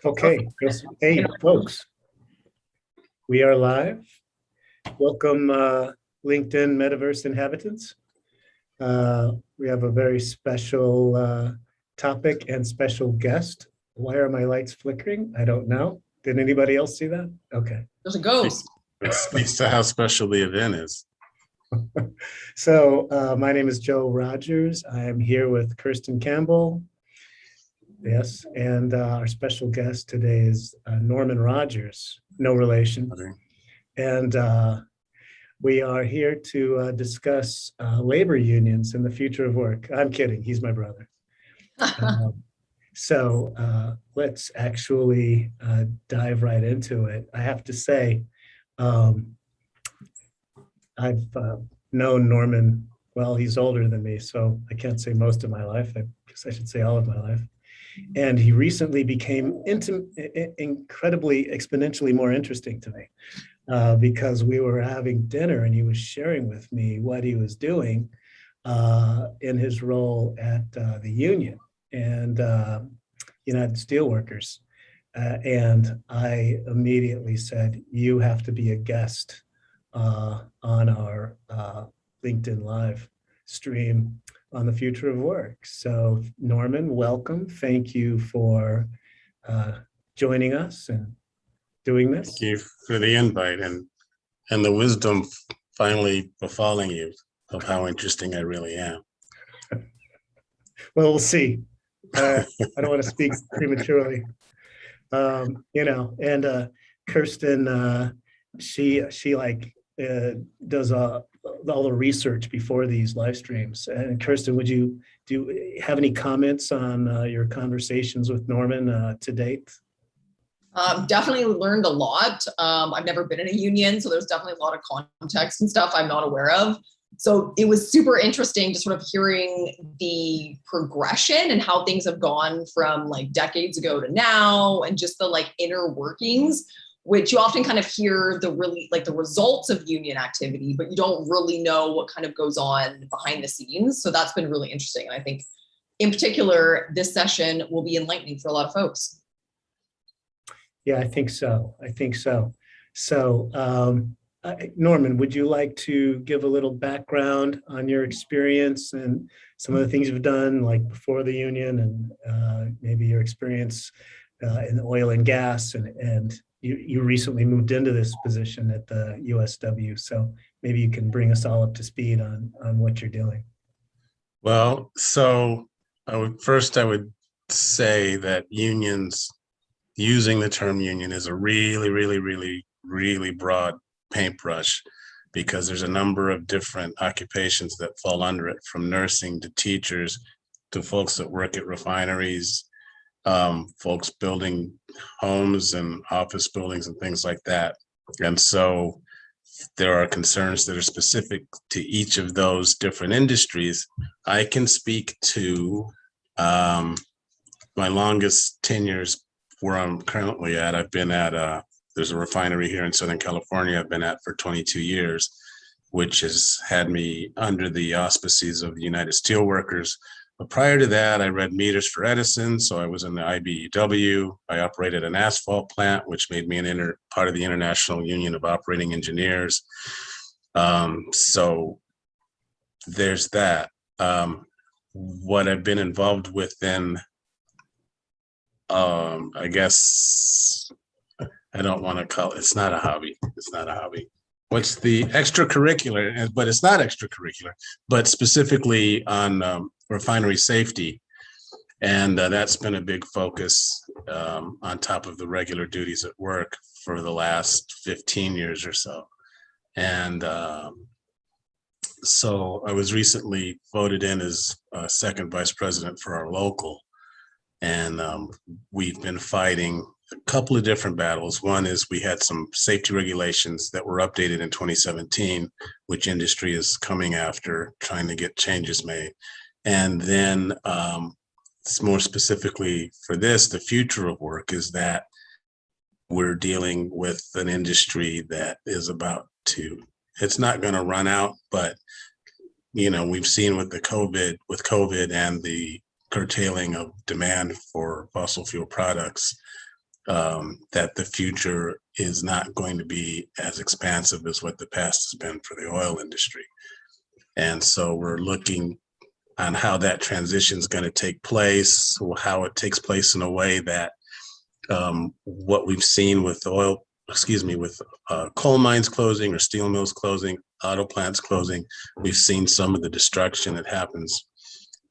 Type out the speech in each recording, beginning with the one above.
Okay, hey, folks, we are live. Welcome, LinkedIn Metaverse inhabitants. We have a very special topic and special guest. Why are my lights flickering? I don't know. Did anybody else see that? Okay. There's a ghost. It speaks to how special the event is. So my name is Joe Rogers. I am here with Kirsten Campbell. Yes, and our special guest today is Norman Rogers, no relation. Okay. And we are here to discuss labor unions and the future of work. I'm kidding, he's my brother. So let's actually dive right into it. I have to say, I've known Norman, well, he's older than me, so I can't say most of my life. I guess I should say all of my life. And he recently became incredibly, exponentially more interesting to me because we were having dinner and he was sharing with me what he was doing in his role at the union and United Steelworkers. And I immediately said, you have to be a guest on our LinkedIn Live stream on the future of work. So Norman, welcome. Thank you for joining us and doing this. Thank you for the invite and the wisdom finally befalling you of how interesting I really am. Well, we'll see. I don't want to speak prematurely. And Kirsten, she like does all the research before these live streams. And Kirsten, would you have any comments on your conversations with Norman to date? Definitely learned a lot. I've never been in a union, so there's definitely a lot of context and stuff I'm not aware of. So it was super interesting to sort of hearing the progression and how things have gone from like decades ago to now, and just the like inner workings, which you often kind of hear the really like the results of union activity, but you don't really know what kind of goes on behind the scenes. So that's been really interesting. And I think in particular, this session will be enlightening for a lot of folks. Yeah, I think so. So, Norman, would you like to give a little background on your experience and some of the things you've done like before the union and maybe your experience in oil and gas and you recently moved into this position at the USW, so maybe you can bring us all up to speed on what you're doing. Well, so I would say that unions, using the term union is a really, really, really, really broad paintbrush because there's a number of different occupations that fall under it, from nursing to teachers to folks that work at refineries, folks building homes and office buildings and things like that. And so there are concerns that are specific to each of those different industries. I can speak to my longest tenures where I'm currently at. I've been at, there's a refinery here in Southern California I've been at for 22 years, which has had me under the auspices of the United Steelworkers. But prior to that, I read meters for Edison, so I was in the IBEW. I operated an asphalt plant, which made me part of the International Union of Operating Engineers. So there's that. What I've been involved with then, I guess I don't want to call it, it's not a hobby. It's not a hobby. What's the extracurricular, but it's not extracurricular, but specifically on refinery safety. And that's been a big focus on top of the regular duties at work for the last 15 years or so. And so I was recently voted in as second vice president for our local. And we've been fighting a couple of different battles. One is we had some safety regulations that were updated in 2017, which industry is coming after, trying to get changes made. And then more specifically for this, the future of work is that we're dealing with an industry that is about to, it's not going to run out, but you know, we've seen with COVID and the curtailing of demand for fossil fuel products, that the future is not going to be as expansive as what the past has been for the oil industry. And so we're looking on how that transition is going to take place, or how it takes place in a way that what we've seen with coal mines closing or steel mills closing, auto plants closing, we've seen some of the destruction that happens,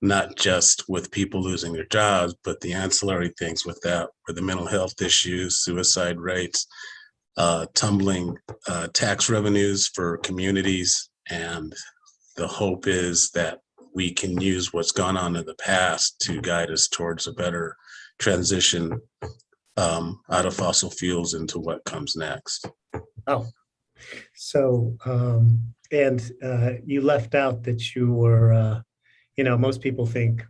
not just with people losing their jobs, but the ancillary things with that, or the mental health issues, suicide rates, tumbling tax revenues for communities. And the hope is that we can use what's gone on in the past to guide us towards a better transition out of fossil fuels into what comes next. Oh, so, and you left out that you were, most people think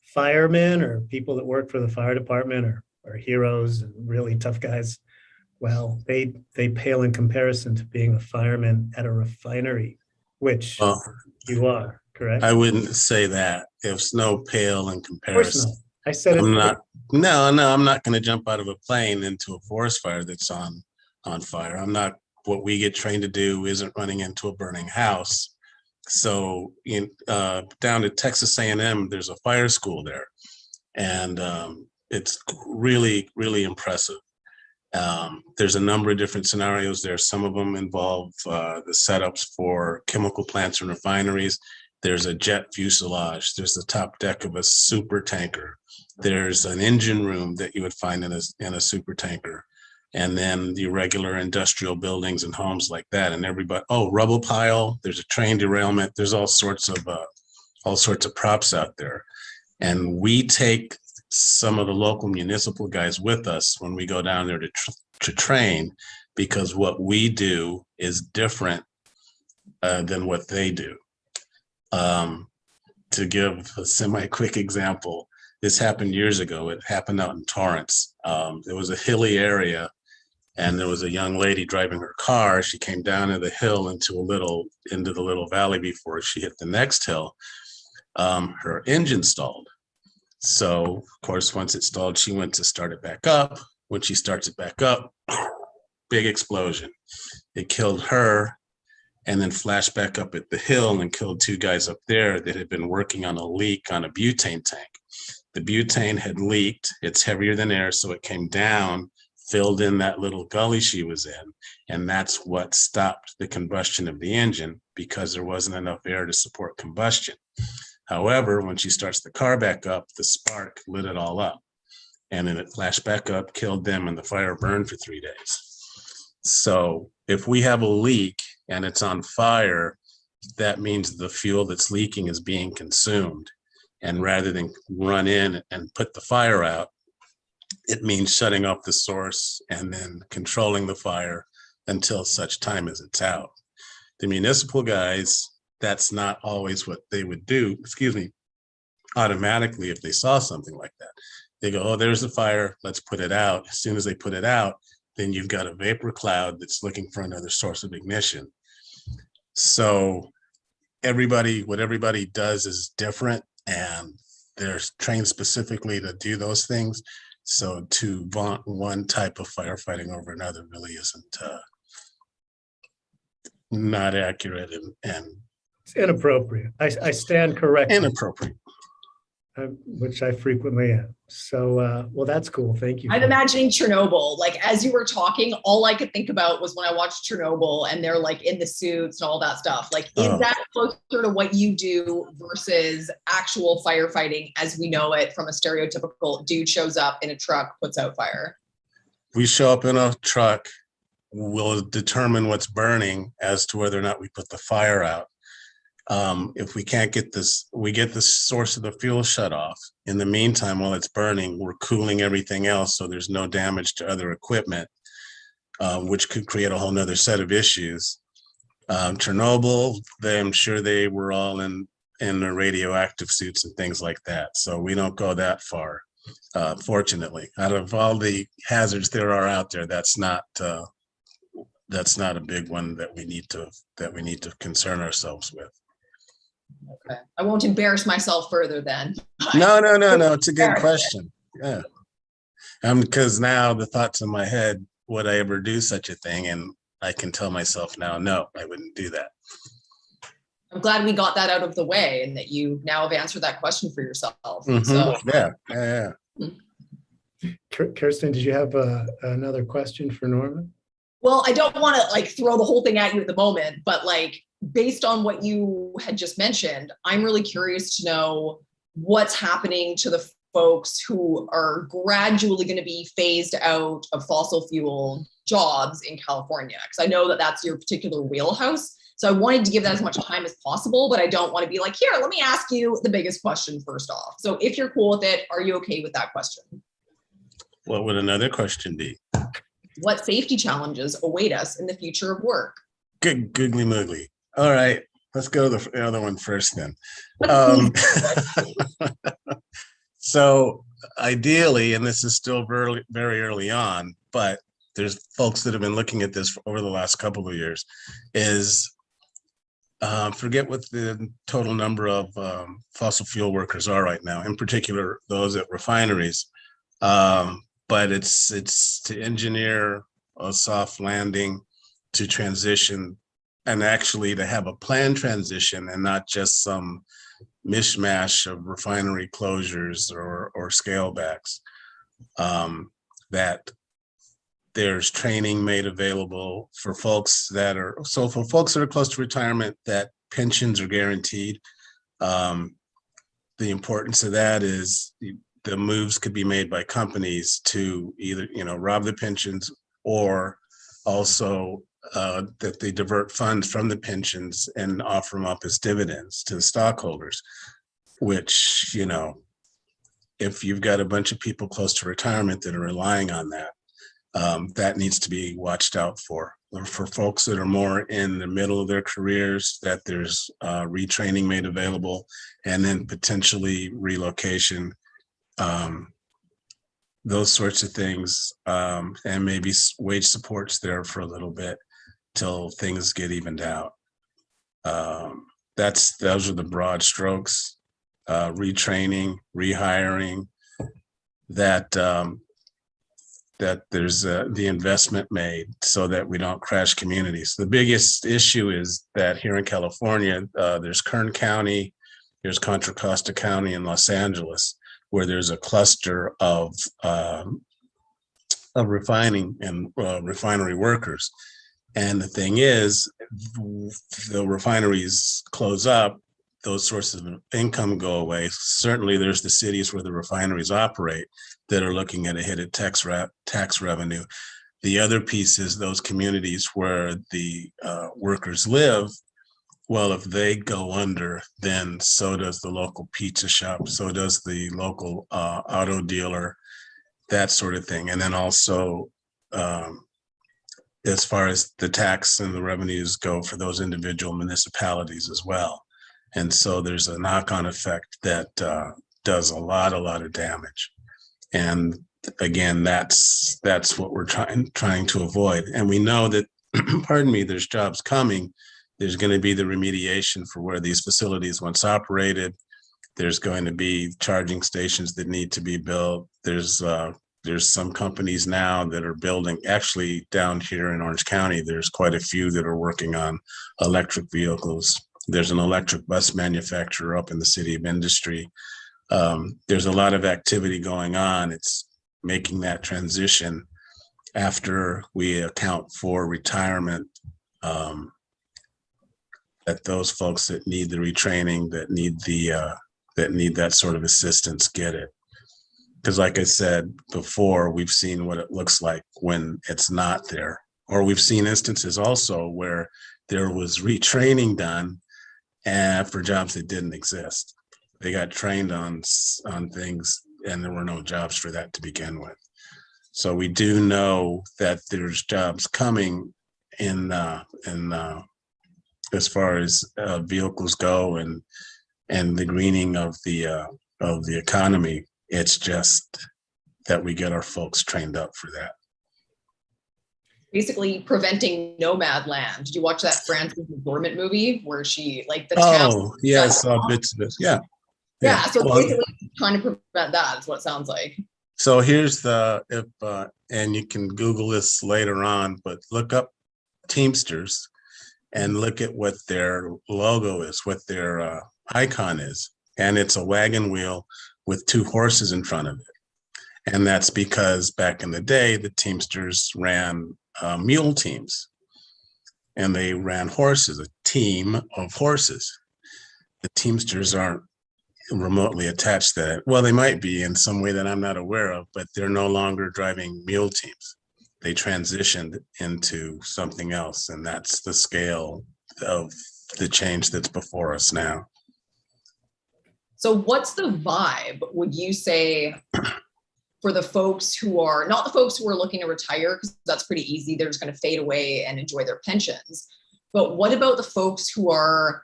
firemen or people that work for the fire department are heroes and really tough guys. Well, they pale in comparison to being a fireman at a refinery, which you are, correct? I wouldn't say that. It's no pale in Of course comparison. not. I said I'm it. not. No, I'm not going to jump out of a plane into a forest fire that's on fire. I'm not. What we get trained to do isn't running into a burning house. So down at Texas A&M, there's a fire school there, and it's really, really impressive. There's a number of different scenarios there. Some of them involve the setups for chemical plants and refineries. There's a jet fuselage. There's the top deck of a super tanker. There's an engine room that you would find in a super tanker. And then the regular industrial buildings and homes like that. And everybody, rubble pile, there's a train derailment. There's all sorts of props out there. And we take some of the local municipal guys with us when we go down there to train, because what we do is different than what they do. To give a semi-quick example, this happened years ago. It happened out in Torrance. It was a hilly area, and there was a young lady driving her car. She came down the hill into the little valley before she hit the next hill. Her engine stalled. So, of course, once it stalled, she went to start it back up. When she starts it back up, big explosion. It killed her, and then flashed back up at the hill and killed two guys up there that had been working on a leak on a butane tank. The butane had leaked. It's heavier than air, so it came down, filled in that little gully she was in, and that's what stopped the combustion of the engine, because there wasn't enough air to support combustion. However, when she starts the car back up, the spark lit it all up, and then it flashed back up, killed them, and the fire burned for 3 days. So if we have a leak and it's on fire, that means the fuel that's leaking is being consumed. And rather than run in and put the fire out, it means shutting off the source and then controlling the fire until such time as it's out. The municipal guys, that's not always what they would do, automatically if they saw something like that. They go, there's a fire, let's put it out. As soon as they put it out, then you've got a vapor cloud that's looking for another source of ignition. So what everybody does is different, and they're trained specifically to do those things. So to vaunt one type of firefighting over another really isn't not accurate and It's inappropriate. I stand corrected. Inappropriate. Which I frequently am. So, well, that's cool. Thank you. I'm imagining Chernobyl. Like, as you were talking, all I could think about was when I watched Chernobyl and they're like in the suits and all that stuff. Like, is that closer to what you do versus actual firefighting as we know it from a stereotypical dude shows up in a truck, puts out fire? We show up in a truck, we'll determine what's burning as to whether or not we put the fire out. If we can't get this, we get the source of the fuel shut off. In the meantime, while it's burning, we're cooling everything else so there's no damage to other equipment, which could create a whole nother set of issues. Chernobyl, I'm sure they were all in the radioactive suits and things like that. So we don't go that far, fortunately. Out of all the hazards there are out there, that's not a big one that we need to concern ourselves with. Okay. I won't embarrass myself further then. No. It's a good question. Yeah. Because now the thoughts in my head, would I ever do such a thing? And I can tell myself now, no, I wouldn't do that. I'm glad we got that out of the way and that you now have answered that question for yourself. So Yeah. Kirsten, did you have another question for Norman? well, I don't want to like throw the whole thing at you at the moment, but like based on what you had just mentioned, I'm really curious to know what's happening to the folks who are gradually going to be phased out of fossil fuel jobs in California. Because I know that that's your particular wheelhouse. So I wanted to give that as much time as possible, but I don't want to be like, here, let me ask you the biggest question first off. So if you're cool with it, are you okay with that question? What would another question be? What safety challenges await us in the future of work? Good, googly moogly. All right, let's go to the other one first then. So ideally, and this is still very, very early on, but there's folks that have been looking at this over the last couple of years, is forget what the total number of fossil fuel workers are right now, in particular, those at refineries. But it's to engineer a soft landing, to transition, and actually to have a planned transition and not just some mishmash of refinery closures or scale backs. That there's training made available for folks that are, so for folks that are close to retirement, that pensions are guaranteed. The importance of that is the moves could be made by companies to either, rob the pensions, or also that they divert funds from the pensions and offer them up as dividends to the stockholders, which, if you've got a bunch of people close to retirement that are relying on that, that needs to be watched out for. For folks that are more in the middle of their careers, that there's retraining made available, and then potentially relocation, those sorts of things, and maybe wage supports there for a little bit till things get evened out. Those are the broad strokes. Retraining, rehiring, that there's the investment made so that we don't crash communities. The biggest issue is that here in California, there's Kern County, there's Contra Costa County, and Los Angeles, where there's a cluster of refining and refinery workers. And the thing is, the refineries close up, those sources of income go away. Certainly there's the cities where the refineries operate that are looking at a hit at tax revenue. The other piece is those communities where the workers live. Well, if they go under, then so does the local pizza shop, so does the local auto dealer, that sort of thing. And then also, as far as the tax and the revenues go for those individual municipalities as well. And so there's a knock-on effect that does a lot of damage. And again, that's what we're trying to avoid. And we know that, pardon me, there's jobs coming. There's going to be the remediation for where these facilities once operated. There's going to be charging stations that need to be built. There's some companies now that are building, actually down here in Orange County, there's quite a few that are working on electric vehicles. There's an electric bus manufacturer up in the City of Industry. There's a lot of activity going on. It's making that transition after we account for retirement, that those folks that need the retraining, that need that sort of assistance, get it. Because like I said before, we've seen what it looks like when it's not there. Or we've seen instances also where there was retraining done for jobs that didn't exist. They got trained on things and there were no jobs for that to begin with. So we do know that there's jobs coming in as far as vehicles go and the greening of the economy. It's just that we get our folks trained up for that. Basically preventing nomad land. Did you watch that Frances McDormand movie where she like the town? Oh, yeah, I saw bits of it. Yeah. So basically trying to prevent that is what it sounds like. So here's and you can Google this later on, but look up Teamsters and look at what their logo is, what their icon is. And it's a wagon wheel with two horses in front of it. And that's because back in the day, the Teamsters ran mule teams, and they ran horses, a team of horses. The Teamsters aren't remotely attached to that. Well, they might be in some way that I'm not aware of, but they're no longer driving mule teams. They transitioned into something else, and that's the scale of the change that's before us now. So what's the vibe, would you say, for the folks who are, not the folks who are looking to retire, because that's pretty easy, they're just going to fade away and enjoy their pensions, but what about the folks who are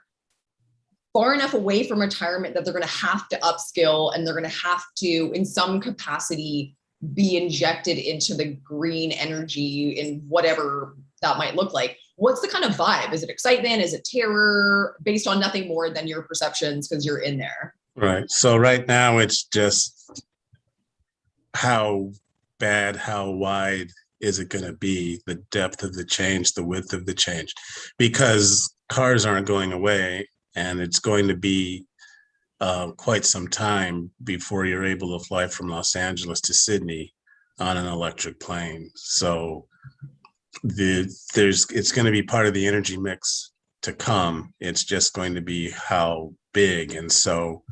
far enough away from retirement that they're going to have to upskill and they're going to have to, in some capacity, be injected into the green energy in whatever that might look like? What's the kind of vibe? Is it excitement? Is it terror? Based on nothing more than your perceptions because you're in there. Right. So right now it's just how bad, how wide is it going to be, the depth of the change, the width of the change, because cars aren't going away. And it's going to be quite some time before you're able to fly from Los Angeles to Sydney on an electric plane. So it's going to be part of the energy mix to come. It's just going to be how big. And so,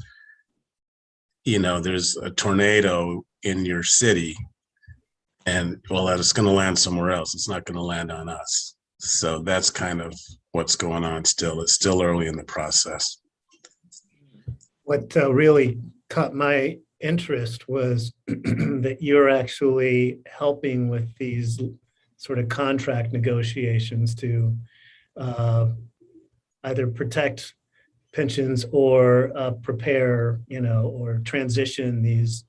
there's a tornado in your city, and well, it's going to land somewhere else. It's not going to land on us. So that's kind of what's going on still. It's still early in the process. What really caught my interest was that you're actually helping with these sort of contract negotiations to either protect pensions or prepare, or transition these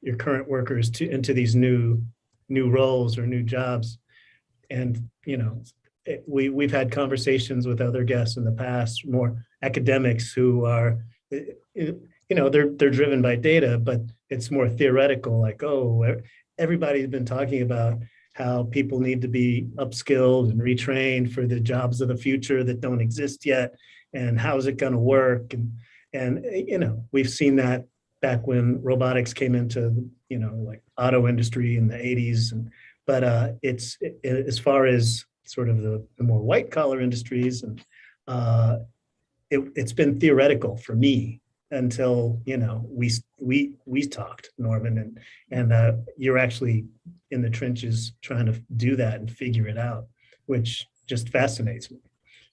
your current workers into these new roles or new jobs. And we've had conversations with other guests in the past, more academics who are, they're driven by data, but it's more theoretical. Like, everybody's been talking about how people need to be upskilled and retrained for the jobs of the future that don't exist yet, and how's it going to work? And we've seen that back when robotics came into like auto industry in the 80s, but it's as far as sort of the more white collar industries, and it's been theoretical for me until we talked, Norman, and you're actually in the trenches trying to do that and figure it out, which just fascinates me.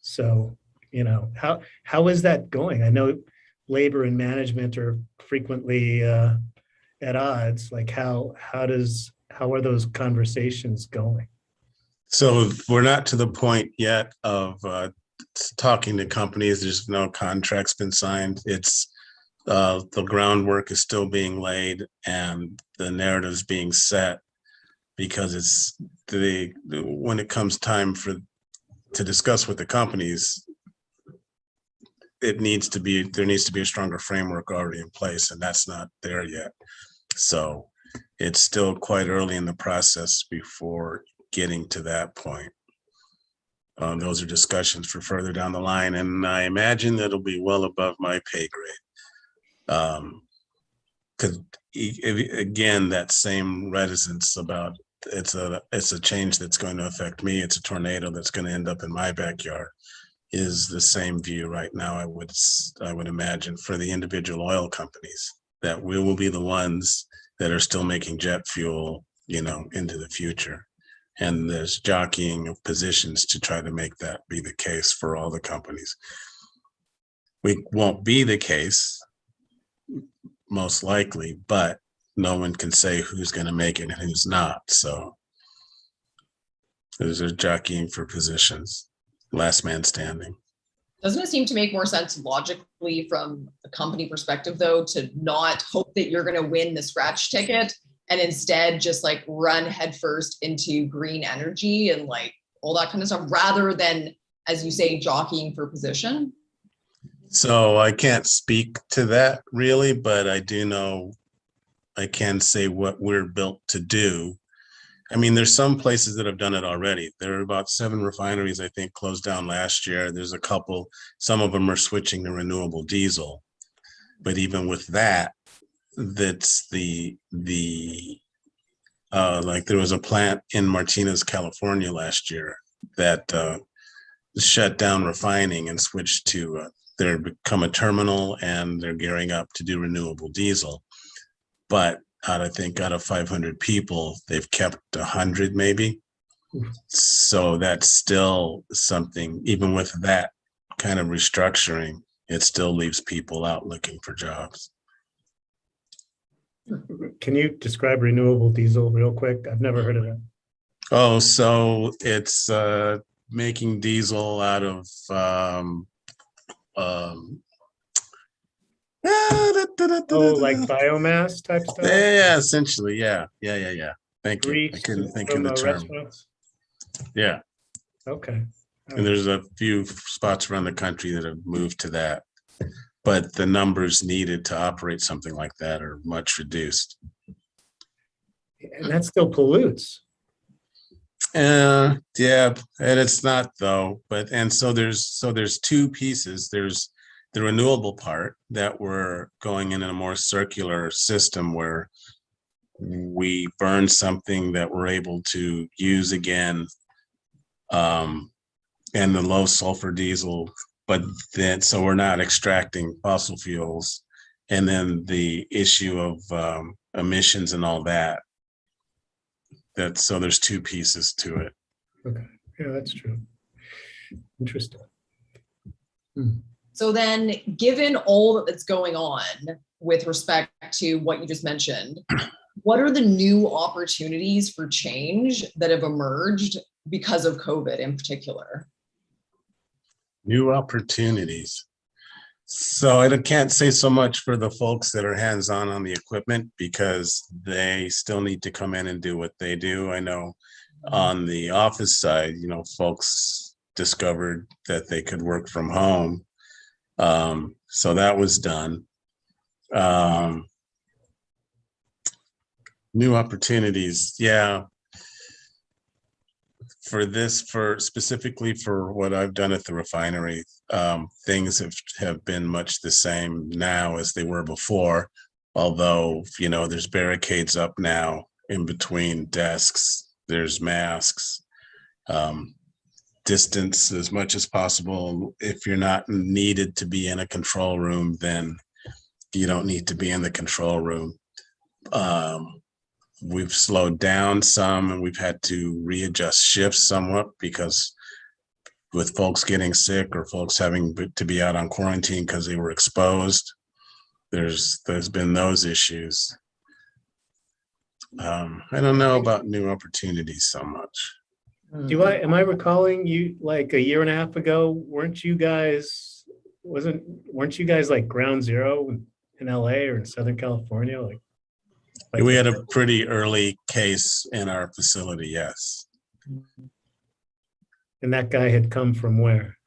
So how is that going? I know labor and management are frequently at odds. Like how are those conversations going? So we're not to the point yet of talking to companies. There's no contracts been signed. It's the groundwork is still being laid and the narrative's being set, because it's when it comes time to discuss with the companies, there needs to be a stronger framework already in place, and that's not there yet. So it's still quite early in the process before getting to that point. Those are discussions for further down the line, and I imagine that it'll be well above my pay grade. Because again, that same reticence about it's a change that's going to affect me. It's a tornado that's going to end up in my backyard. Is the same view right now. I would imagine for the individual oil companies, that we will be the ones that are still making jet fuel, into the future. And there's jockeying of positions to try to make that be the case for all the companies. We won't be the case, most likely, but no one can say who's going to make it and who's not. So there's a jockeying for positions, last man standing. Doesn't it seem to make more sense logically from a company perspective, though, to not hope that you're going to win the scratch ticket and instead just like run headfirst into green energy and like all that kind of stuff, rather than, as you say, jockeying for position? So I can't speak to that really, but I do know I can say what we're built to do. I mean, there's some places that have done it already. There are about 7 refineries, I think, closed down last year. There's a couple, some of them are switching to renewable diesel. But even with that, that's like there was a plant in Martinez, California last year that shut down refining and switched to, they're become a terminal and they're gearing up to do renewable diesel. But I think out of 500 people, they've kept 100 maybe. So that's still something, even with that kind of restructuring, it still leaves people out looking for jobs. Can you describe renewable diesel real quick? I've never heard of that. Oh, so it's making diesel out of Like biomass type stuff? yeah, essentially, yeah. Thank you. I Grease couldn't think of from the term. restaurants? Yeah, Okay. and there's a few spots around the country that have moved to that, but the numbers needed to operate something like that are much reduced. And that still pollutes. Yeah, and it's not though. But and so there's 2 pieces. There's the renewable part that we're going in a more circular system where we burn something that we're able to use again, and the low sulfur diesel. But then so we're not extracting fossil fuels, and then the issue of emissions and all that. So there's 2 pieces to it. Okay. Yeah, that's true. Interesting. So then, given all that's going on with respect to what you just mentioned, what are the new opportunities for change that have emerged because of COVID in particular? New opportunities. So I can't say so much for the folks that are hands-on on the equipment because they still need to come in and do what they do. I know on the office side, folks discovered that they could work from home. So that was done. New opportunities. Yeah. For specifically for what I've done at the refinery, things have been much the same now as they were before, although, there's barricades up now in between desks, there's masks, distance as much as possible. If you're not needed to be in a control room, then you don't need to be in the control room. We've slowed down some and we've had to readjust shifts somewhat because with folks getting sick or folks having to be out on quarantine because they were exposed, there's been those issues. I don't know about new opportunities so much. Am I recalling you like a year and a half ago, weren't you guys like ground zero in LA or in Southern California? Like we had a pretty early case in our facility, yes. And that guy had come from where?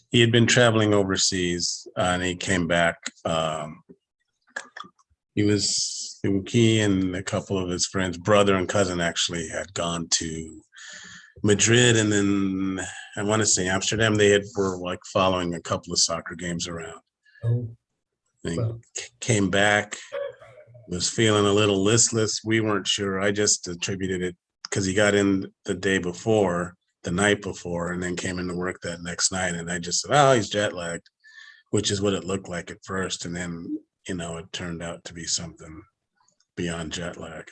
He had been traveling overseas and he came back. He and a couple of his friends, brother and cousin actually, had gone to Madrid and then I want to say Amsterdam. They were like following a couple of soccer games around. Oh, well. Came back, was feeling a little listless. We weren't sure. I just attributed it because he got in the night before, and then came into work that next night. And I just said, oh, he's jet lagged, which is what it looked like at first. And then, it turned out to be something beyond jet lag.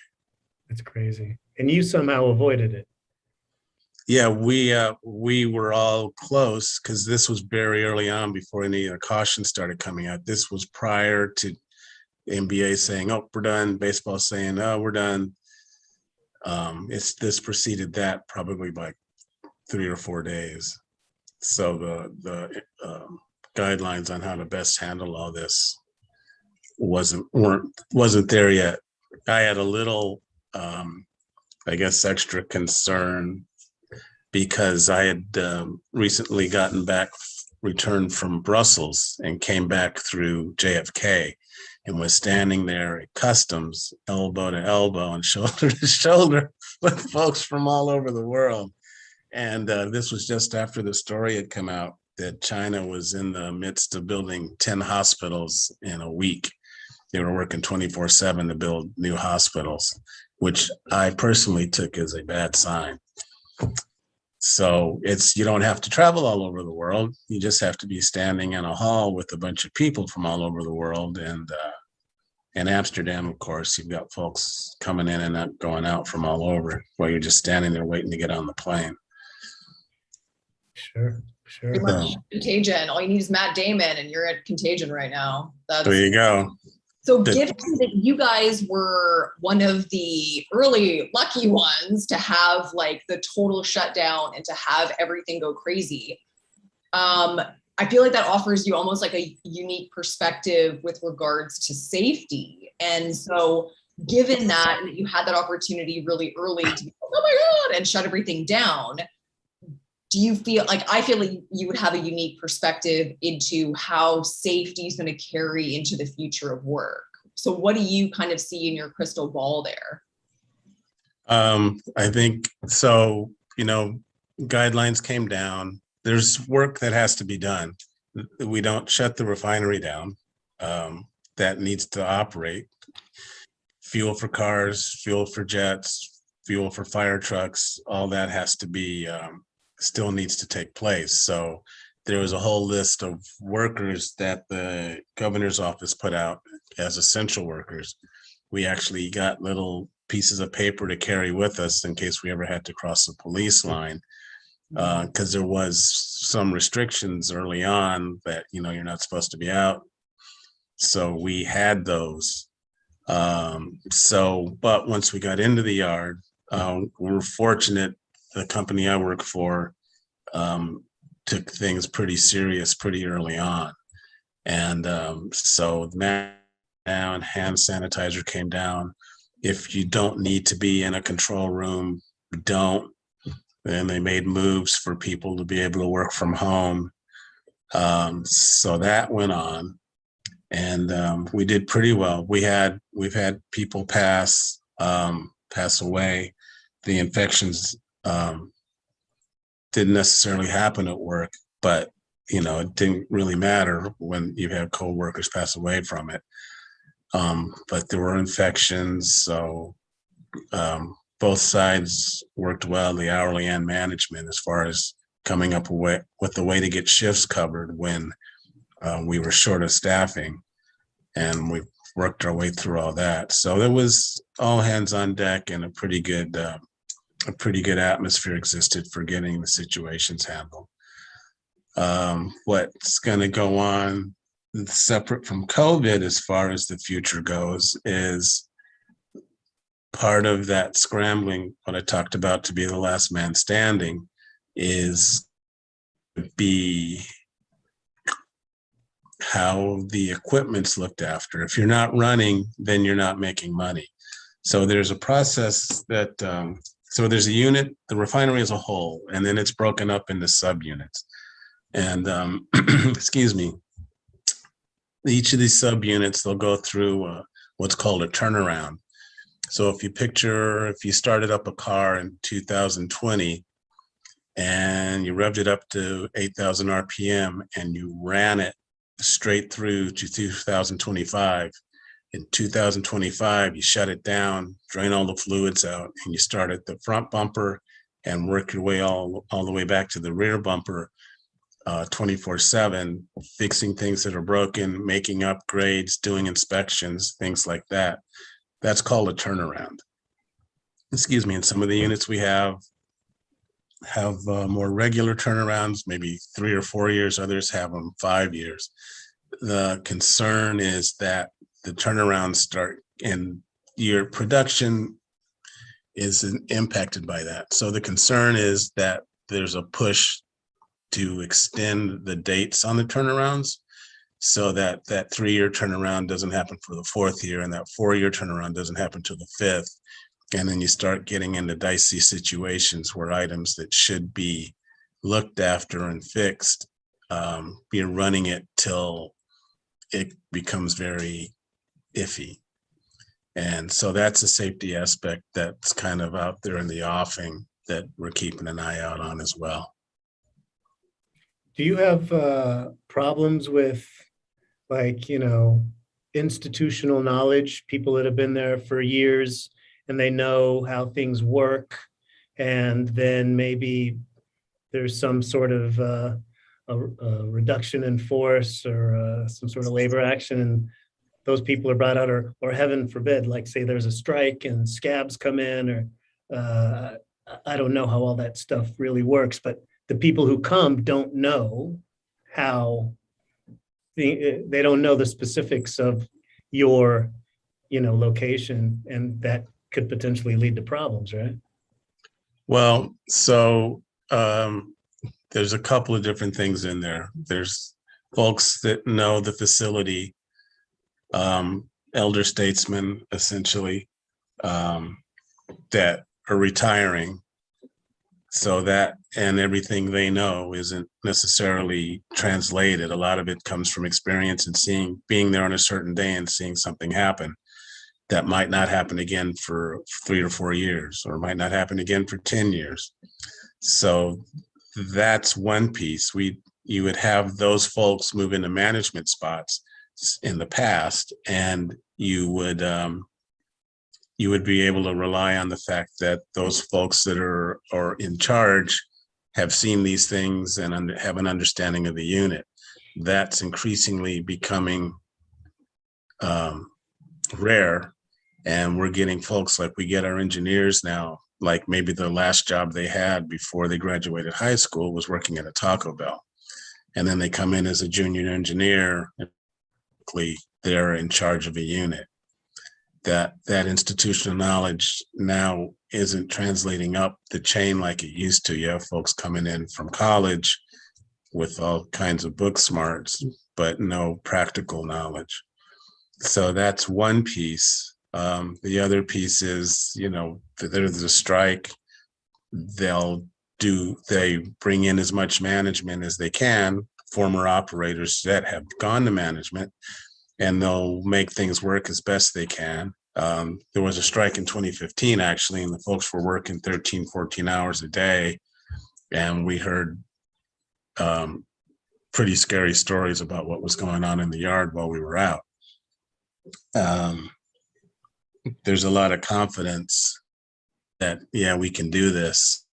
That's crazy. And you somehow avoided it. Yeah, we were all close because this was very early on before any cautions started coming out. This was prior to NBA saying, oh, we're done. Baseball saying, oh, we're done. This preceded that probably by 3 or 4 days. So the guidelines on how to best handle all this wasn't there yet. I had a little, I guess, extra concern because I had recently returned from Brussels and came back through JFK. and was standing there at customs, elbow to elbow and shoulder to shoulder with folks from all over the world. And this was just after the story had come out that China was in the midst of building 10 hospitals in a week. They were working 24/7 to build new hospitals, which I personally took as a bad sign. So you don't have to travel all over the world. You just have to be standing in a hall with a bunch of people from all over the world. And in Amsterdam, of course, you've got folks coming in and not going out from all over while you're just standing there waiting to get on the plane. Sure. Pretty much Contagion. All you need is Matt Damon, and you're at Contagion right now. There you go. So given that you guys were one of the early lucky ones to have like the total shutdown and to have everything go crazy, I feel like that offers you almost like a unique perspective with regards to safety. And so given that you had that opportunity really early to be, oh my God, and shut everything down, do you feel like, I feel like you would have a unique perspective into how safety is going to carry into the future of work. So what do you kind of see in your crystal ball there? I think so, guidelines came down. There's work that has to be done. We don't shut the refinery down. That needs to operate. Fuel for cars, fuel for jets, fuel for fire trucks, all that has to be still needs to take place. So there was a whole list of workers that the governor's office put out as essential workers. We actually got little pieces of paper to carry with us in case we ever had to cross the police line, because there was some restrictions early on that, you're not supposed to be out. So we had those. But once we got into the yard, we were fortunate. The company I work for took things pretty serious pretty early on. And so now hand sanitizer came down. If you don't need to be in a control room, don't. And they made moves for people to be able to work from home. So that went on. And we did pretty well. We've had people pass away. The infections didn't necessarily happen at work, but it didn't really matter when you had co-workers pass away from it. But there were infections, so both sides worked well, the hourly and management, as far as coming up with a way to get shifts covered when we were short of staffing, and we worked our way through all that. So there was all hands on deck, and a pretty good atmosphere existed for getting the situations handled. What's going to go on separate from COVID as far as the future goes is part of that scrambling, what I talked about, to be the last man standing, is be how the equipment's looked after. If you're not running, then you're not making money. So there's a process that so there's a unit, the refinery as a whole, and then it's broken up into subunits. And excuse me, each of these subunits, they'll go through what's called a turnaround. So if you started up a car in 2020 and you revved it up to 8,000 RPM and you ran it straight through to 2025, in 2025, you shut it down, drain all the fluids out, and you start at the front bumper and work your way all the way back to the rear bumper 24/7, fixing things that are broken, making upgrades, doing inspections, things like that. That's called a turnaround. Excuse me. And some of the units we have more regular turnarounds, maybe 3 or 4 years. Others have them 5 years. The concern is that the turnarounds start and your production is impacted by that. So the concern is that there's a push to extend the dates on the turnarounds so that 3-year turnaround doesn't happen for the 4th year, and that 4-year turnaround doesn't happen to the 5th. And then you start getting into dicey situations where items that should be looked after and fixed, you're running it till it becomes very iffy. And so that's a safety aspect that's kind of out there in the offing that we're keeping an eye out on as well. Do you have problems with, like, institutional knowledge, people that have been there for years and they know how things work, and then maybe there's some sort of a reduction in force or some sort of labor action, and those people are brought out, or heaven forbid, like say there's a strike and scabs come in, or I don't know how all that stuff really works, but the people who come don't know how, they don't know the specifics of your, location, and that could potentially lead to problems, right? Well, so there's a couple of different things in there. There's folks that know the facility, elder statesmen, essentially, that are retiring. So that, and everything they know isn't necessarily translated. A lot of it comes from experience and being there on a certain day and seeing something happen that might not happen again for 3 or 4 years, or might not happen again for 10 years. So that's one piece. You would have those folks move into management spots in the past, and you would be able to rely on the fact that those folks that are in charge have seen these things and have an understanding of the unit. That's increasingly becoming rare. And we're getting folks, like we get our engineers now, like maybe the last job they had before they graduated high school was working at a Taco Bell. And then they come in as a junior engineer, and they're in charge of a unit. That institutional knowledge now isn't translating up the chain like it used to. You have folks coming in from college with all kinds of book smarts, but no practical knowledge. So that's one piece. The other piece is, there's a strike. They bring in as much management as they can, former operators that have gone to management, and they'll make things work as best they can. There was a strike in 2015, actually, and the folks were working 13, 14 hours a day. And we heard pretty scary stories about what was going on in the yard while we were out. There's a lot of confidence that, yeah, we can do this.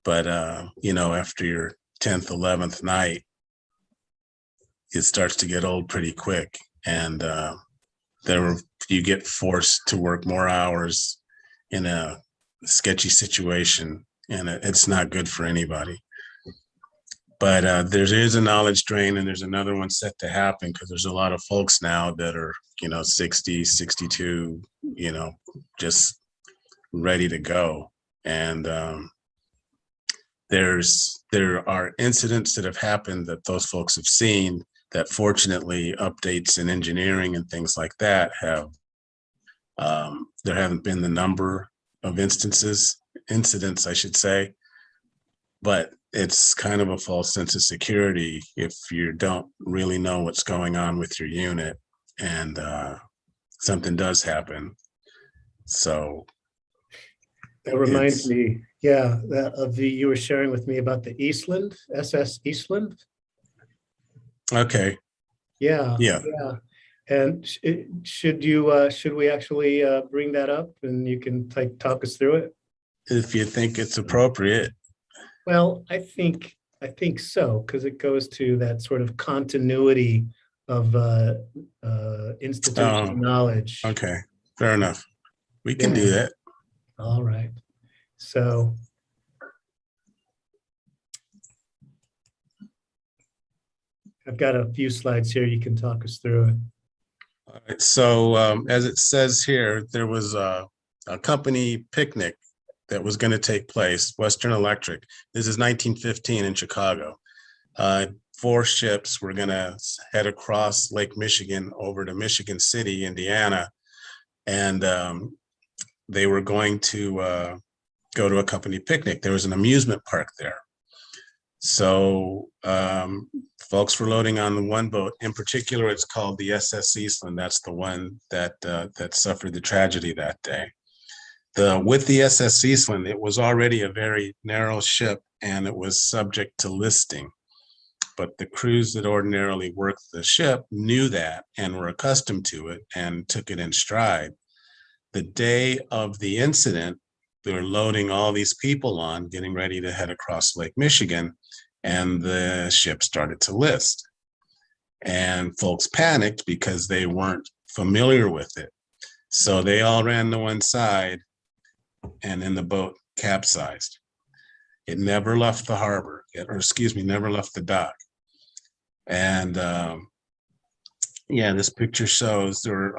But, after your 10th, 11th night, it starts to get old pretty quick. And you get forced to work more hours in a sketchy situation, and it's not good for anybody. But there is a knowledge drain, and there's another one set to happen, because there's a lot of folks now that are, 60, 62, just ready to go. And there are incidents that have happened that those folks have seen, that fortunately updates in engineering and things like that there haven't been the number of incidents, I should say, but it's kind of a false sense of security if you don't really know what's going on with your unit and something does happen. So that reminds me, you were sharing with me about the Eastland, SS Eastland. Okay. Yeah. And should we actually bring that up, and you can talk us through it? If you think it's appropriate. Well, I think so, because it goes to that sort of continuity of institutional knowledge. Okay, fair enough. We can do that. All right. So I've got a few slides here. You can talk us through it. All right. So as it says here, there was a company picnic that was going to take place, Western Electric. This is 1915 in Chicago. 4 ships were going to head across Lake Michigan over to Michigan City, Indiana. And they were going to go to a company picnic. There was an amusement park there. So Folks were loading on the one boat. In particular, it's called the SS Eastland. That's the one that that suffered the tragedy that day. With the SS Eastland, it was already a very narrow ship and it was subject to listing. But the crews that ordinarily worked the ship knew that and were accustomed to it and took it in stride. The day of the incident, they were loading all these people on, getting ready to head across Lake Michigan, and the ship started to list. And folks panicked because they weren't familiar with it. So they all ran to one side, and then the boat capsized. It never left the harbor, never left the dock. And yeah, this picture shows there were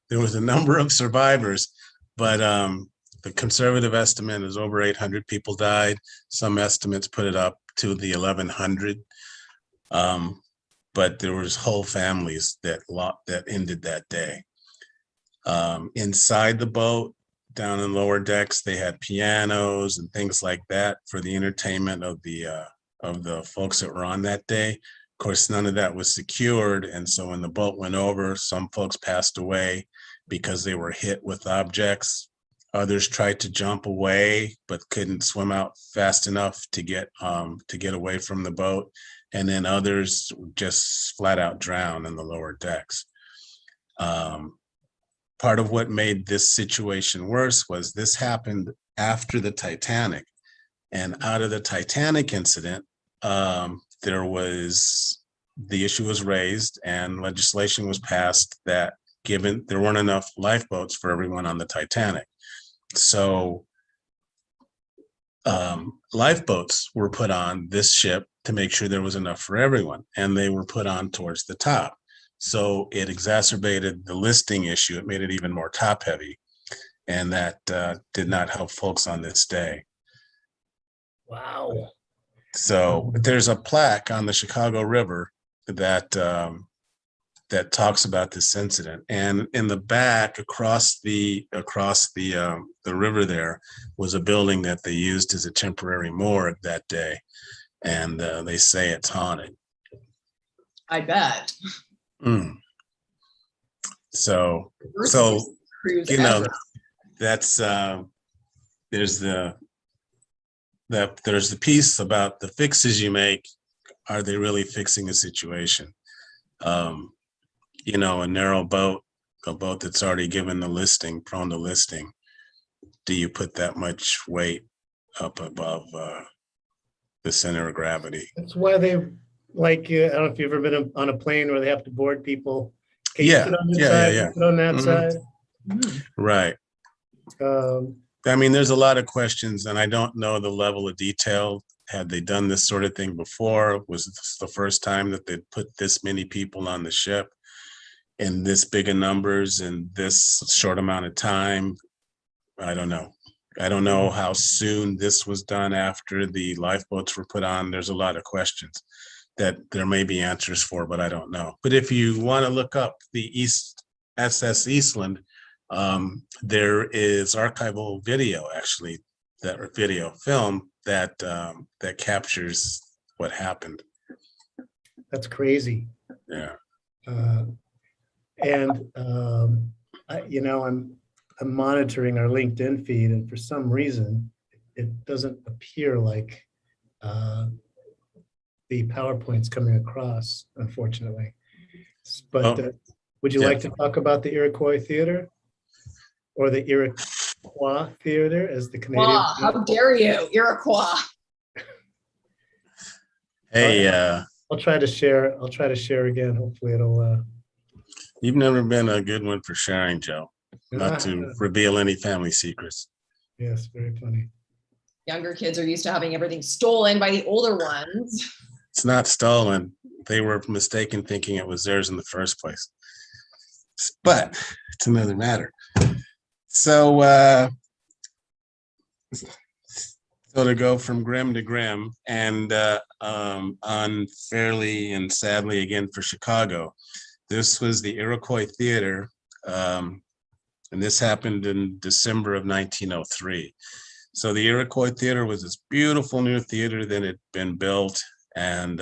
there was a number of survivors, but the conservative estimate is over 800 people died. Some estimates put it up to the 1,100. But there was whole families that ended that day. Inside the boat, down in lower decks, they had pianos and things like that for the entertainment of the folks that were on that day. Of course, none of that was secured, and so when the boat went over, some folks passed away because they were hit with objects. Others tried to jump away, but couldn't swim out fast enough to get away from the boat. And then others just flat out drowned in the lower decks. Part of what made this situation worse was this happened after the Titanic. And out of the Titanic incident, the issue was raised and legislation was passed that given there weren't enough lifeboats for everyone on the Titanic. So lifeboats were put on this ship to make sure there was enough for everyone, and they were put on towards the top. So it exacerbated the listing issue. It made it even more top heavy, and that did not help folks on this day. Wow. So there's a plaque on the Chicago River that that talks about this incident, and in the back across the river there was a building that they used as a temporary morgue that day, and they say it's haunted. I bet. So Cruise you know, ever. that's there's the piece about the fixes you make. Are they really fixing a situation? You know, a narrow boat, a boat that's already given the listing, prone to listing. Do you put that much weight up above the center of gravity? That's why they like, I don't know if you've ever been on a plane where they have to board people. Okay, you Yeah, sit on this yeah, side, yeah, you sit on that Mhm. side. Right. Um, I mean, there's a lot of questions, and I don't know the level of detail. Had they done this sort of thing before? Was this the first time that they put this many people on the ship in this big of numbers in this short amount of time? I don't know. I don't know how soon this was done after the lifeboats were put on. There's a lot of questions that there may be answers for, but I don't know. But if you want to look up the SS Eastland, there is archival video, actually, that video film that that captures what happened. that's crazy. Yeah. And I'm monitoring our LinkedIn feed, and for some reason, it doesn't appear like the PowerPoint's coming across, unfortunately. But would you like to talk about the Iroquois Theater, or the Iroquois Theater, as the Canadians? How dare you, Iroquois? Hey, I'll try to share. I'll try to share again. Hopefully, it'll. You've never been a good one for sharing, Joe. Not to reveal any family secrets. Yes, very funny. Younger kids are used to having everything stolen by the older ones. It's not stolen. They were mistaken thinking it was theirs in the first place. But it's another matter. So, so to go from grim to grim, and unfairly and sadly again for Chicago, this was the Iroquois Theater, and this happened in December of 1903. So the Iroquois Theater was this beautiful new theater that had been built and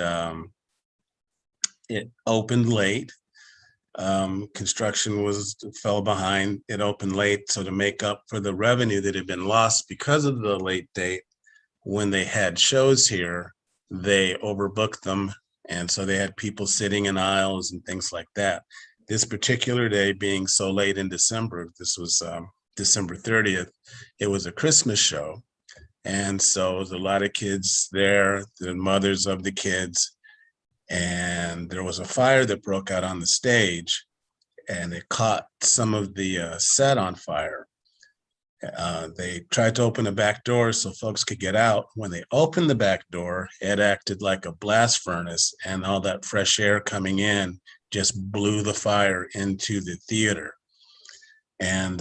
it opened late. Construction fell behind. It opened late, so to make up for the revenue that had been lost because of the late date, when they had shows here, they overbooked them, and so they had people sitting in aisles and things like that. This particular day being so late in December, this was December 30th, it was a Christmas show, and so there was a lot of kids there, the mothers of the kids, and there was a fire that broke out on the stage, and it caught some of the set on fire. They tried to open a back door so folks could get out. When they opened the back door, it acted like a blast furnace, and all that fresh air coming in just blew the fire into the theater. And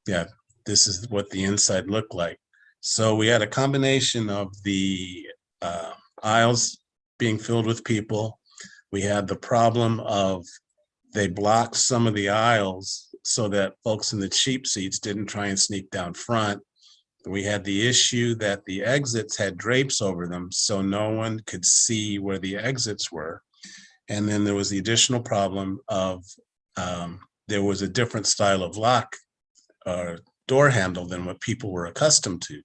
yeah, this is what the inside looked like. So we had a combination of the aisles being filled with people. We had the problem of they blocked some of the aisles so that folks in the cheap seats didn't try and sneak down front. We had the issue that the exits had drapes over them, so no one could see where the exits were. And then there was the additional problem of there was a different style of lock or door handle than what people were accustomed to.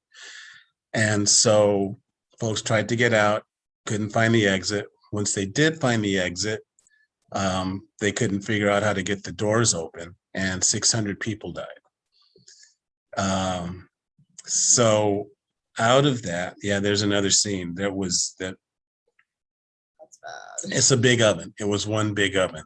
And so folks tried to get out, couldn't find the exit. Once they did find the exit, they couldn't figure out how to get the doors open, and 600 people died. So out of that, yeah, there's another scene. There was that. That's bad. It's a big oven. It was one big oven.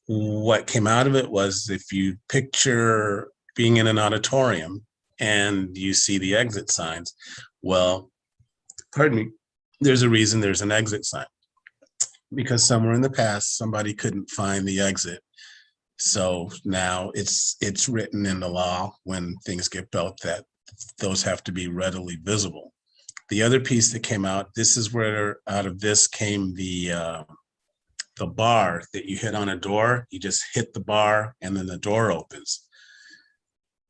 What came out of it was, if you picture being in an auditorium and you see the exit signs, well, pardon me, there's a reason there's an exit sign. Because somewhere in the past, somebody couldn't find the exit. So now it's written in the law when things get built that those have to be readily visible. The other piece that came out, this is where out of this came the bar that you hit on a door. You just hit the bar and then the door opens.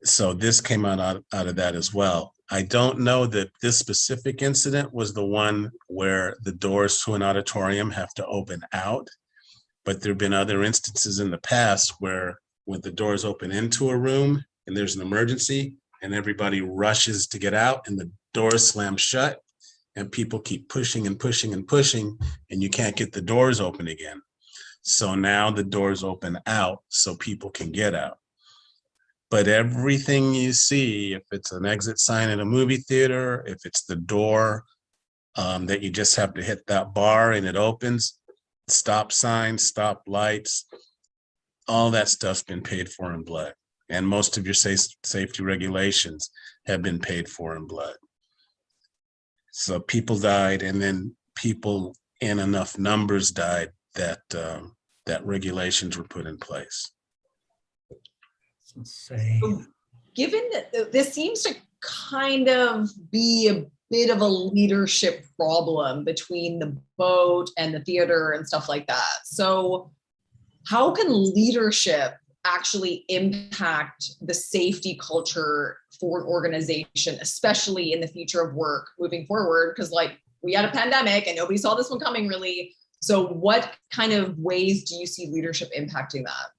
So this came out of that as well. I don't know that this specific incident was the one where the doors to an auditorium have to open out, but there have been other instances in the past where when the doors open into a room and there's an emergency and everybody rushes to get out and the doors slam shut and people keep pushing and pushing and pushing and you can't get the doors open again. So now the doors open out so people can get out. But everything you see, if it's an exit sign in a movie theater, if it's the door that you just have to hit that bar and it opens, stop signs, stop lights, all that stuff's been paid for in blood. And most of your safety regulations have been paid for in blood. So people died, and then people in enough numbers died that that regulations were put in place. Insane. Given that this seems to kind of be a bit of a leadership problem between the boat and the theater and stuff like that. So how can leadership actually impact the safety culture for an organization, especially in the future of work moving forward? Because like we had a pandemic and nobody saw this one coming really. So what kind of ways do you see leadership impacting that?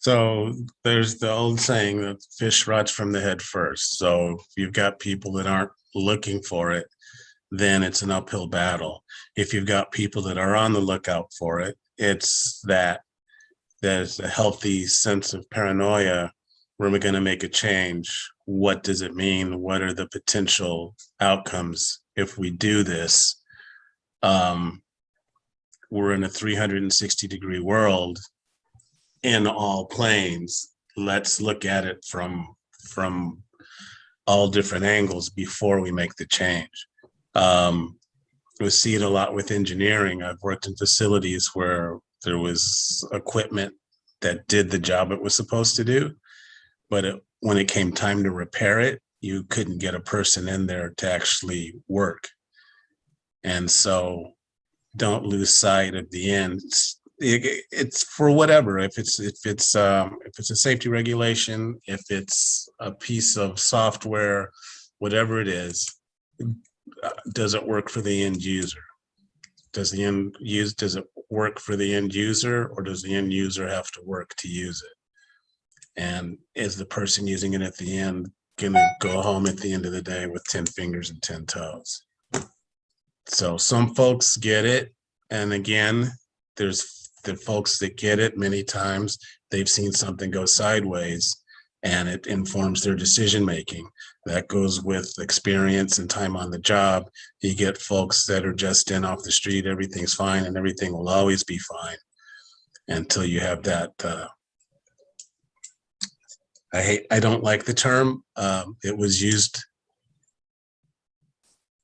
So there's the old saying that fish rots from the head first. So if you've got people that aren't looking for it, then it's an uphill battle. If you've got people that are on the lookout for it, it's that there's a healthy sense of paranoia. When we're going to make a change, what does it mean? What are the potential outcomes if we do this? We're in a 360-degree world in all planes. Let's look at it from all different angles before we make the change. We see it a lot with engineering. I've worked in facilities where there was equipment that did the job it was supposed to do, but when it came time to repair it, you couldn't get a person in there to actually work. And so don't lose sight of the end. It's for whatever. If it's a safety regulation, if it's a piece of software, whatever it is, does it work for the end user? Does it work for the end user, or does the end user have to work to use it? And is the person using it at the end gonna go home at the end of the day with 10 fingers and 10 toes? So some folks get it. And again, there's the folks that get it many times, they've seen something go sideways and it informs their decision making. That goes with experience and time on the job. You get folks that are just in off the street, everything's fine and everything will always be fine until you have that. I don't like the term. It was used.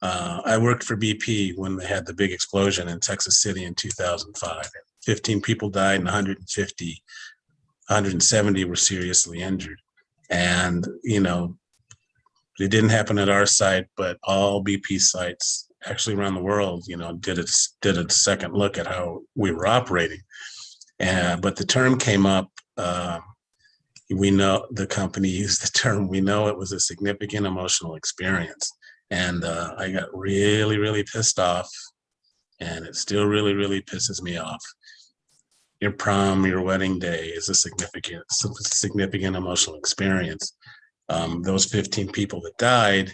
I worked for BP when they had the big explosion in Texas City in 2005. 15 people died and 170 were seriously injured. And, you know, it didn't happen at our site, but all BP sites actually around the world, you know, did a second look at how we were operating. But the term came up. We know the company used the term, we know it was a significant emotional experience. And I got really, really pissed off, and it still really, really pisses me off. Your prom, your wedding day is a significant emotional experience. Those 15 people that died,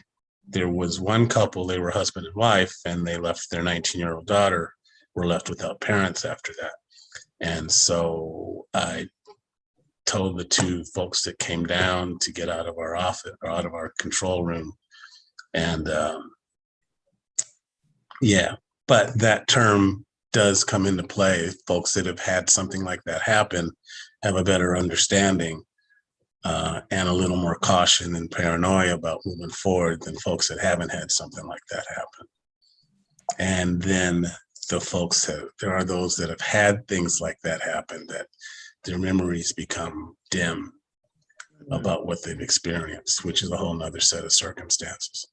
there was one couple, they were husband and wife, and they left their 19-year-old daughter, were left without parents after that. And so I told the two folks that came down to get out of our office, or out of our control room. And yeah, but that term does come into play. Folks that have had something like that happen have a better understanding and a little more caution and paranoia about moving forward than folks that haven't had something like that happen. And then the folks there are those that have had things like that happen, that their memories become dim about what they've experienced, which is a whole nother set of circumstances.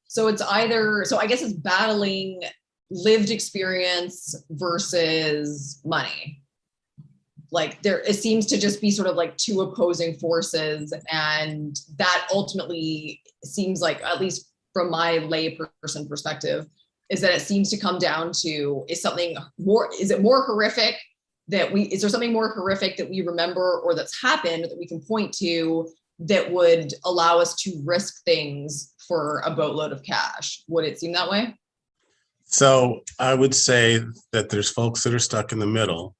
So it's either, so I guess it's battling lived experience versus money. Like there, it seems to just be sort of like two opposing forces. And that ultimately seems like, at least from my lay person perspective, is that it seems to come down to, is it more horrific is there something more horrific that we remember or that's happened that we can point to that would allow us to risk things for a boatload of cash? Would it seem that way? So I would say that there's folks that are stuck in the middle,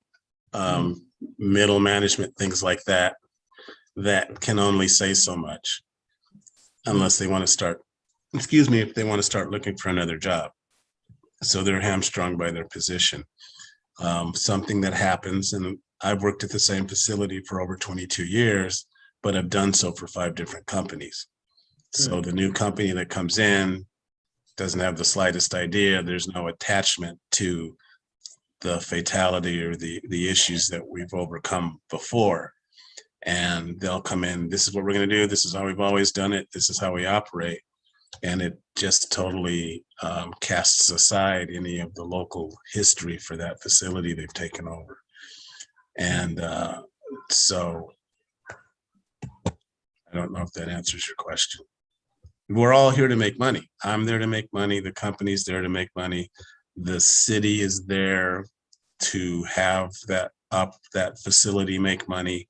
middle management, things like that, that can only say so much unless they want to start, if they want to start looking for another job. So they're hamstrung by their position. Something that happens, and I've worked at the same facility for over 22 years, but I've done so for 5 different companies. So the new company that comes in doesn't have the slightest idea. There's no attachment to the fatality or the issues that we've overcome before. And they'll come in, this is what we're going to do. This is how we've always done it. This is how we operate. And it just totally casts aside any of the local history for that facility they've taken over. And so I don't know if that answers your question. We're all here to make money. I'm there to make money. The company's there to make money. The city is there to have that facility make money.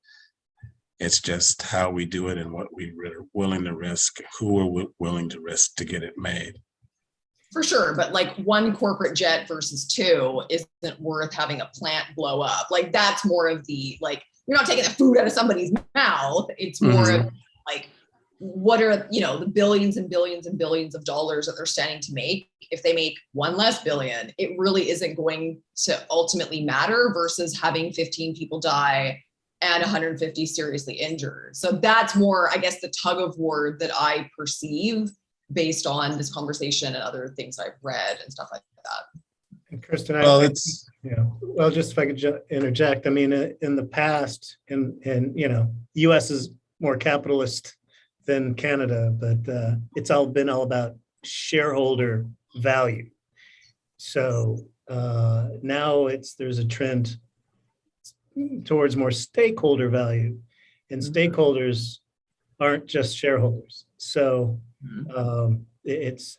It's just how we do it and what we are willing to risk, who we're willing to risk to get it made. For sure, but like one corporate jet versus 2 isn't worth having a plant blow up. Like that's more of the, like, you're not taking the food out of somebody's mouth. It's more of like, what are, you know, the billions and billions and billions of dollars that they're standing to make. If they make one less billion, it really isn't going to ultimately matter versus having 15 people die and 150 seriously injured. So that's more, I guess, the tug of war that I perceive based on this conversation and other things I've read and stuff like that. And Kristen, Well, just if I could interject, I mean, in the past, and you know, U.S. is more capitalist than Canada, but it's been all about shareholder value. So now there's a trend towards more stakeholder value, and stakeholders aren't just shareholders. So there's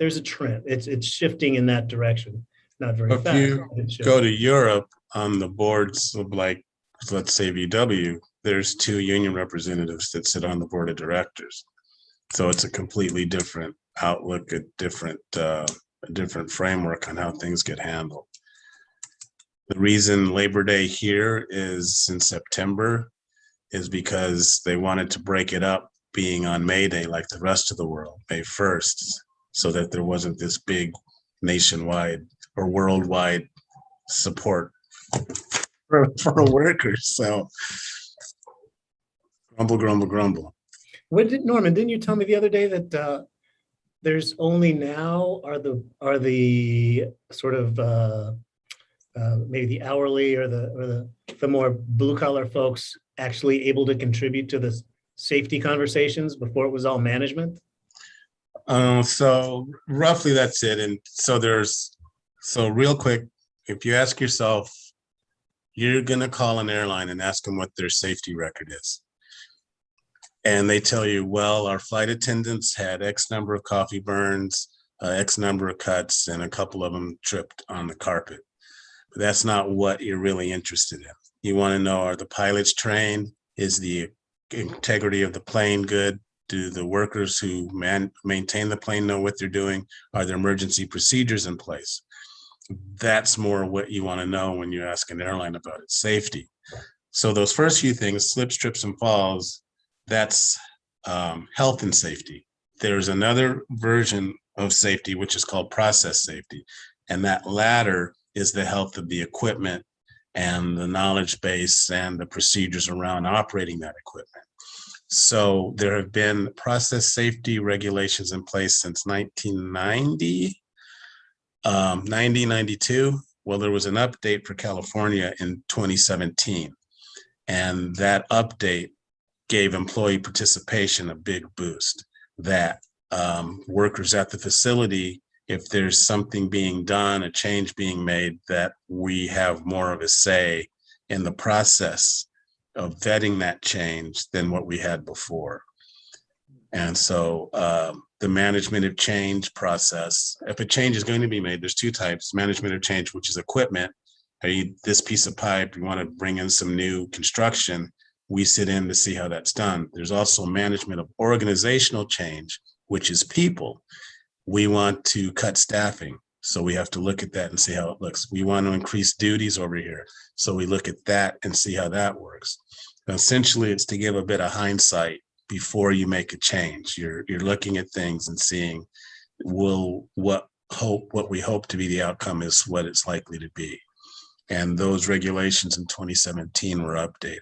there's a trend. It's shifting in that direction. Not very If fast. you but it's go shifting. to Europe on the boards of, like, let's say VW, there's 2 union representatives that sit on the board of directors. So it's a completely different outlook, a different framework on how things get handled. The reason Labor Day here is in September is because they wanted to break it up being on May Day like the rest of the world, May 1st, so that there wasn't this big nationwide or worldwide support for workers. So grumble, grumble, grumble. Norman, didn't you tell me the other day that there's only now are the sort of maybe the hourly or the more blue collar folks actually able to contribute to the safety conversations? Before it was all management. So roughly that's it. And so real quick, if you ask yourself, you're going to call an airline and ask them what their safety record is. And they tell you, well, our flight attendants had X number of coffee burns, X number of cuts, and a couple of them tripped on the carpet. But that's not what you're really interested in. You want to know, are the pilots trained? Is the integrity of the plane good? Do the workers who maintain the plane know what they're doing? Are there emergency procedures in place? That's more what you want to know when you ask an airline about its safety. So those first few things, slips, trips, and falls, that's health and safety. There's another version of safety, which is called process safety. And that latter is the health of the equipment and the knowledge base and the procedures around operating that equipment. So there have been process safety regulations in place since 1990, 92. Well, there was an update for California in 2017. And that update gave employee participation a big boost, that workers at the facility, if there's something being done, a change being made, that we have more of a say in the process of vetting that change than what we had before. And so the management of change process, if a change is going to be made, there's 2 types: management of change, which is equipment. This piece of pipe, you want to bring in some new construction, we sit in to see how that's done. There's also management of organizational change, which is people. We want to cut staffing, so we have to look at that and see how it looks. We want to increase duties over here, so we look at that and see how that works. Essentially, it's to give a bit of hindsight before you make a change. You're looking at things and seeing, what we hope to be the outcome is what it's likely to be. And those regulations in 2017 were updated.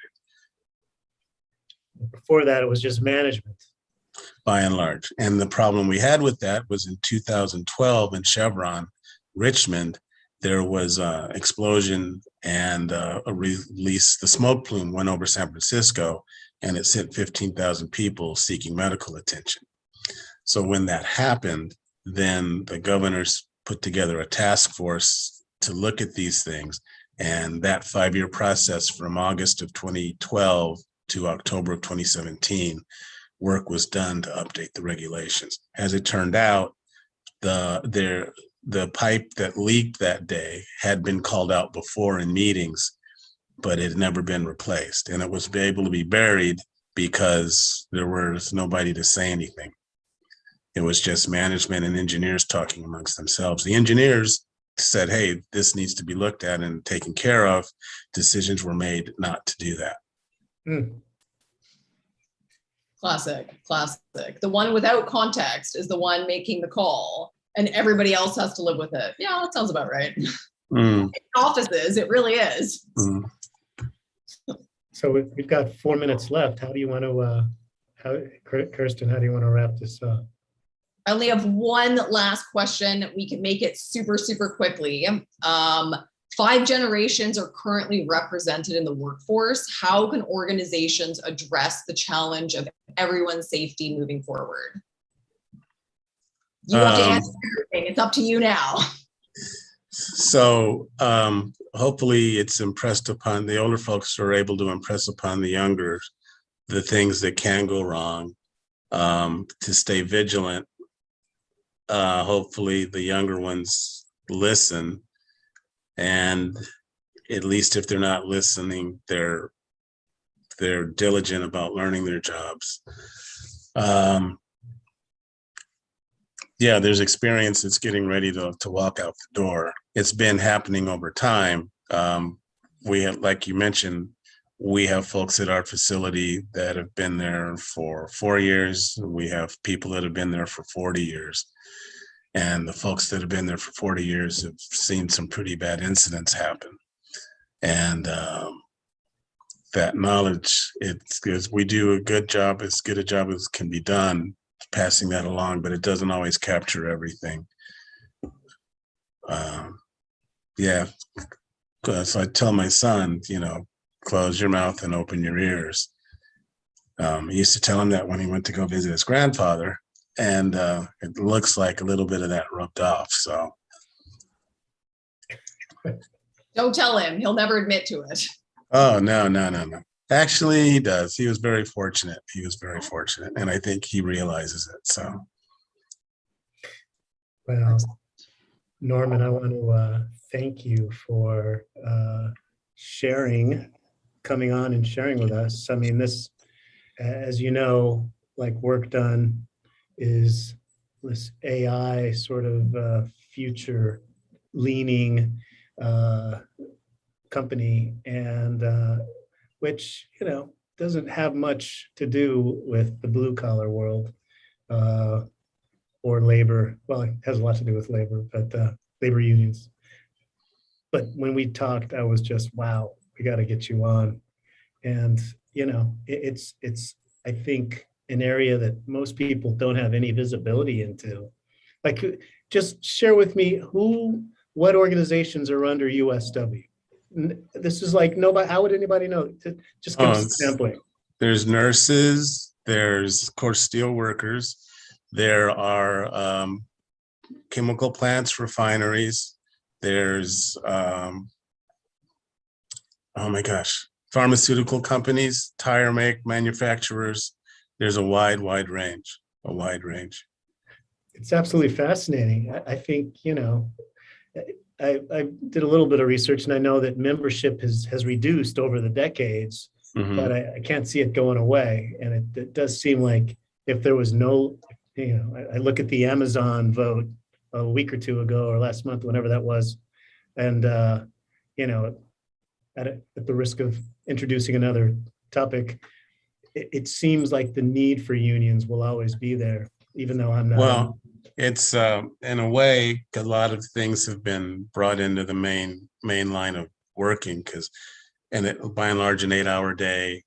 Before that, it was just management. By and large. And the problem we had with that was in 2012 in Chevron, Richmond, there was an explosion and a release. The smoke plume went over San Francisco and it sent 15,000 people seeking medical attention. So when that happened, then the governors put together a task force to look at these things. And that 5-year process from August of 2012 to October of 2017, work was done to update the regulations. As it turned out, the pipe that leaked that day had been called out before in meetings, but it had never been replaced. And it was able to be buried because there was nobody to say anything. It was just management and engineers talking amongst themselves. The engineers said, hey, this needs to be looked at and taken care of. Decisions were made not to do that. Classic. The one without context is the one making the call, and everybody else has to live with it. Yeah, that sounds about right. In offices, it really is. So we've got 4 minutes left. How do you want to, Kirsten, how do you want to wrap this up? I only have one last question. We can make it super, super quickly. 5 generations are currently represented in the workforce. How can organizations address the challenge of everyone's safety moving forward? You have to answer everything. It's up to you now. So hopefully it's impressed upon the older folks are able to impress upon the younger the things that can go wrong, to stay vigilant hopefully the younger ones listen, and at least if they're not listening, they're diligent about learning their jobs. Yeah, there's experience that's getting ready to walk out the door. It's been happening over time. We have, like you mentioned, we have folks at our facility that have been there for 4 years. We have people that have been there for 40 years. And the folks that have been there for 40 years have seen some pretty bad incidents happen. And that knowledge, we do a good job, as good a job as can be done, passing that along, but it doesn't always capture everything. Yeah, so I tell my son, close your mouth and open your ears. I used to tell him that when he went to go visit his grandfather, and it looks like a little bit of that rubbed off. So Don't tell him. He'll never admit to it. Oh, no. Actually, he does. He was very fortunate. And I think he realizes it. So, Well, Norman, I want to thank you for coming on and sharing with us. I mean, this, as you know, like Work Done is this AI sort of future leaning company, and which doesn't have much to do with the blue collar world or labor. Well, it has a lot to do with labor, but labor unions. But when we talked, I was just, wow, we got to get you on. And it's I think an area that most people don't have any visibility into. Like, just share with me what organizations are under USW. This is like nobody. How would anybody know? Just give us a sampling. There's nurses. There's, of course, steel workers. There are chemical plants, refineries. There's pharmaceutical companies, tire manufacturers. There's a wide range. It's absolutely fascinating. I think I did a little bit of research, and I know that membership has reduced over the decades, but I can't see it going away. And it does seem like if there was no, I look at the Amazon vote a week or two ago or last month, whenever that was, and at the risk of introducing another topic, it seems like the need for unions will always be there, even though I'm not. Well, it's in a way, a lot of things have been brought into the main line of working, by and large, an 8-hour day,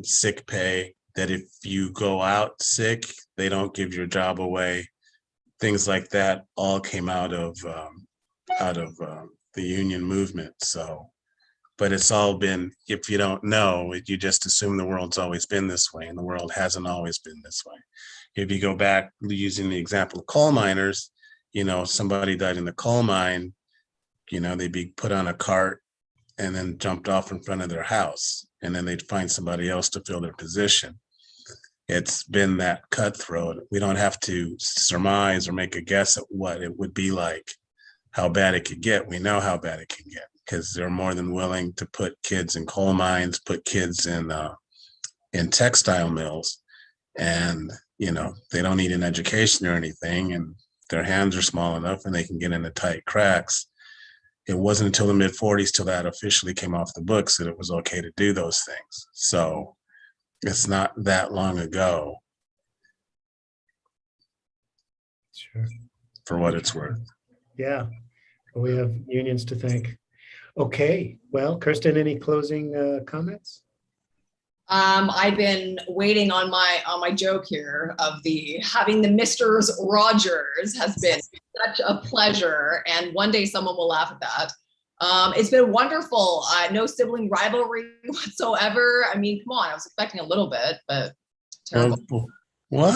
sick pay, that if you go out sick, they don't give your job away. Things like that all came out of the union movement. So, but it's all been, if you don't know, you just assume the world's always been this way, and the world hasn't always been this way. If you go back, using the example of coal miners, somebody died in the coal mine, they'd be put on a cart and then jumped off in front of their house, and then they'd find somebody else to fill their position. It's been that cutthroat. We don't have to surmise or make a guess at what it would be like, how bad it could get. We know how bad it can get, because they're more than willing to put kids in coal mines, put kids in textile mills, and they don't need an education or anything, and their hands are small enough and they can get into tight cracks. It wasn't until the mid-40s till that officially came off the books that it was okay to do those things. So it's not that long ago. Sure. For what it's worth. Yeah, we have unions to thank. Okay, well, Kirsten, any closing comments? I've been waiting on my joke here of having the Mr. Rogers has been such a pleasure, and one day someone will laugh at that. It's been wonderful. No sibling rivalry whatsoever. I mean, come on, I was expecting a little bit, but terrible. What?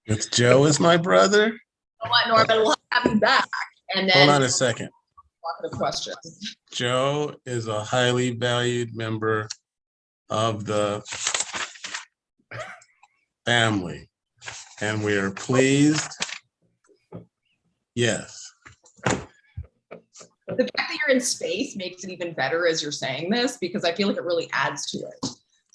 With Joe as my brother? You know what, Norman? We'll have you back. And then hold on a second. Questions. Joe is a highly valued member of the family, and we are pleased. Yes. The fact that you're in space makes it even better as you're saying this, because I feel like it really adds to it.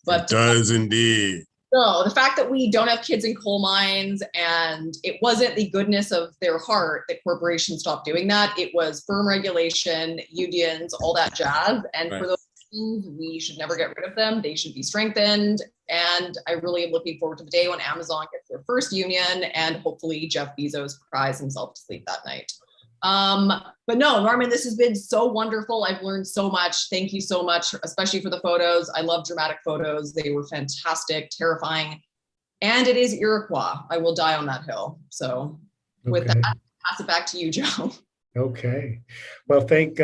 But It does indeed. no, the fact that we don't have kids in coal mines, and it wasn't the goodness of their heart that corporations stopped doing that. It was firm regulation, unions, all that jazz. And Right. for those reasons, we should never get rid of them. They should be strengthened. And I really am looking forward to the day when Amazon gets their first union, and hopefully Jeff Bezos cries himself to sleep that night. But no, Norman, this has been so wonderful. I've learned so much. Thank you so much, especially for the photos. I love dramatic photos. They were fantastic, terrifying. And it is Iroquois. I will die on that hill. So with Okay. that, pass it back to you, Joe. Okay. Well, thank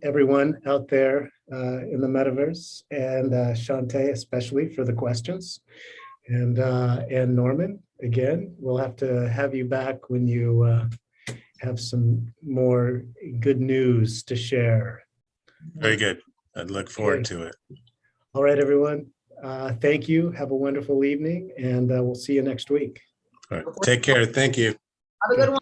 everyone out there in the metaverse, and Shantae especially for the questions, and Norman, again, we'll have to have you back when you have some more good news to share. Very good. I'd look forward to it. All right, everyone. Thank you. Have a wonderful evening, and we'll see you next week. All right. Take care. Thank you. Have a good one.